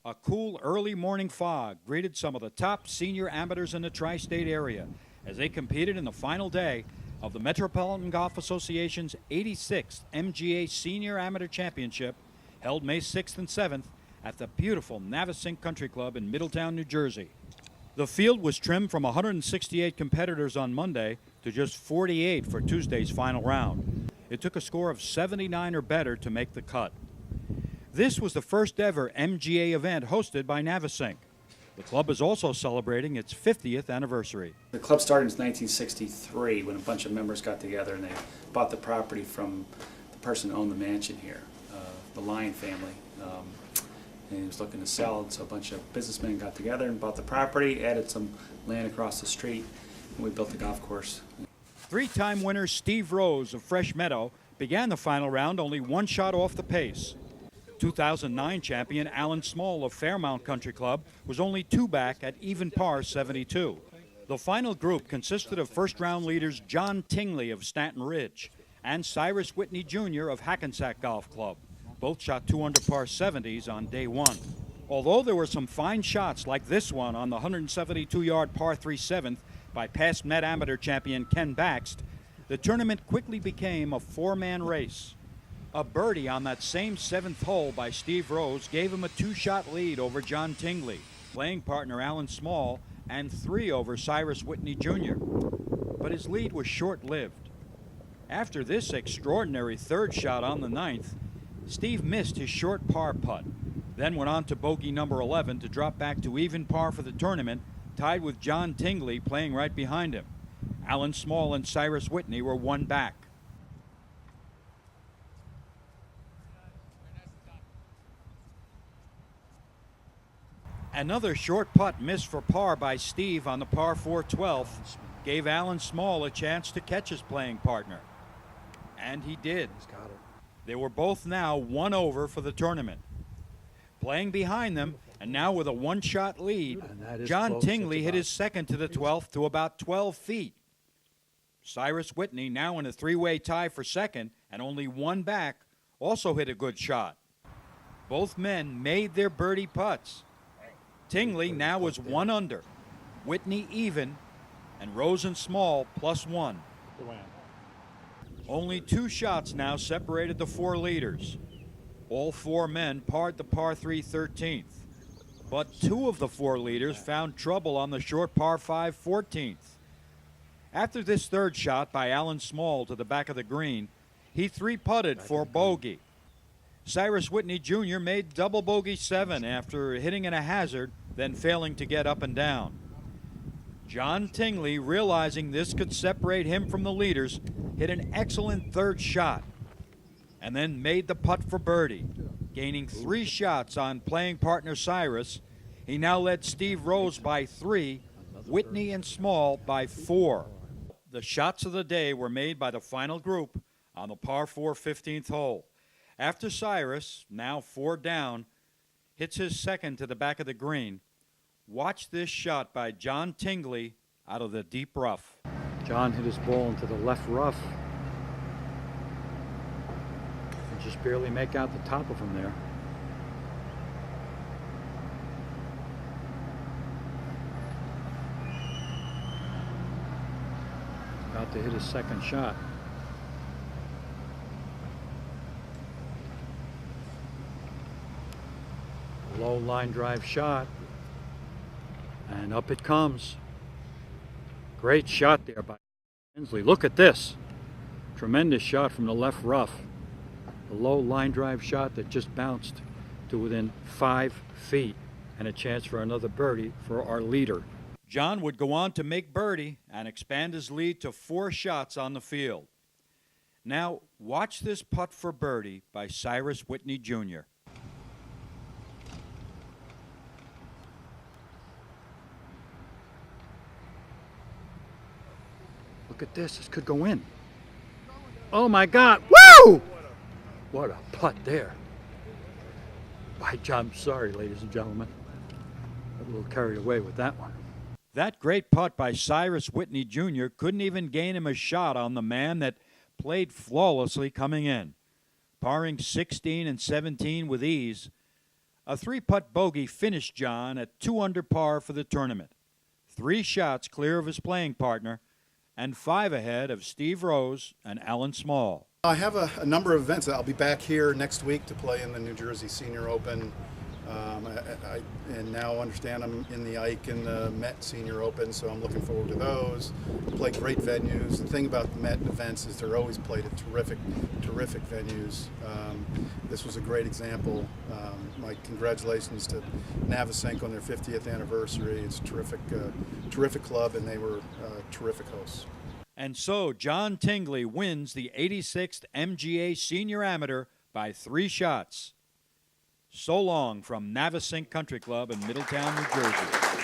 A cool early morning fog greeted some of the top senior amateurs in the tri-state area as they competed in the final day of the Metropolitan Golf Association's 86th MGA Senior Amateur Championship, held May 6th and 7th at the beautiful Navesink Country Club in Middletown, New Jersey. The field was trimmed from 168 competitors on Monday to just 48 for Tuesday's final round. It took a score of 79 or better to make the cut. This was the first ever MGA event hosted by Navesink. The club is also celebrating its 50th anniversary. The club started in 1963 when a bunch of members got together and they bought the property from the person who owned the mansion here, the Lyon family. And he was looking to sell, and so a bunch of businessmen got together and bought the property, added some land across the street, and we built the golf course. Three-time winner Steve Rose of Fresh Meadow began the final round only one shot off the pace. 2009 champion Alan Small of Fairmount Country Club was only two back at even par 72. The final group consisted of first-round leaders John Tingley of Stanton Ridge and Cyrus Whitney Jr. of Hackensack Golf Club. Both shot 2 under par 70s on day one. Although there were some fine shots like this one on the 172-yard par 3 7th by past Met Amateur champion Ken Baxt, the tournament quickly became a four-man race. A birdie on that same 7th hole by Steve Rose gave him a two-shot lead over John Tingley, playing partner Alan Small, and 3 over Cyrus Whitney Jr. But his lead was short-lived. After this extraordinary third shot on the 9th, Steve missed his short par putt, then went on to bogey number 11 to drop back to even par for the tournament, tied with John Tingley playing right behind him. Alan Small and Cyrus Whitney were one back. Another short putt missed for par by Steve on the par 4 12th gave Alan Small a chance to catch his playing partner. And he did. They were both now one over for the tournament. Playing behind them, and now with a one-shot lead, John Tingley hit his second to the 12th to about 12 feet. Cyrus Whitney, now in a three-way tie for second and only one back, also hit a good shot. Both men made their birdie putts. Tingley now was 1 under, Whitney even, and Rose and Small +1. Only 2 shots now separated the 4 leaders. All 4 men parred the par 3 13th, but 2 of the 4 leaders found trouble on the short par 5 14th. After this third shot by Alan Small to the back of the green, he 3-putted for bogey. Cyrus Whitney Jr. made double bogey 7 after hitting in a hazard, then failing to get up and down. John Tingley, realizing this could separate him from the leaders, hit an excellent third shot and then made the putt for birdie. Gaining 3 shots on playing partner Cyrus, he now led Steve Rose by 3, Whitney and Small by 4. The shots of the day were made by the final group on the par 4 15th hole. After Cyrus, now 4 down, hits his second to the back of the green, watch this shot by John Tingley out of the deep rough. John hit his ball into the left rough and just barely make out the top of him there. About to hit his second shot. Low line drive shot, and up it comes. Great shot there by Hensley. Look at this. Tremendous shot from the left rough. A low line drive shot that just bounced to within 5 feet, and a chance for another birdie for our leader. John would go on to make birdie and expand his lead to 4 shots on the field. Now watch this putt for birdie by Cyrus Whitney Jr. Look at this. This could go in. Oh, my God. Woo! What a putt there. By John, sorry, ladies and gentlemen. Got a little carried away with that one. That great putt by Cyrus Whitney Jr. couldn't even gain him a shot on the man that played flawlessly coming in, parring 16 and 17 with ease. A 3-putt bogey finished John at 2 under par for the tournament. 3 shots clear of his playing partner and 5 ahead of Steve Rose and Alan Small. I have a number of events. I'll be back here next week to play in the New Jersey Senior Open. And now understand I'm in the Ike and the Met Senior Open, so I'm looking forward to those. Play great venues. The thing about the Met events is they're always played at terrific venues. This was a great example. My congratulations to Navasink on their 50th anniversary. It's a terrific club, and they were terrific hosts. And so John Tingley wins the 86th MGA Senior Amateur by 3 shots. So long from Navasink Country Club in Middletown, New Jersey.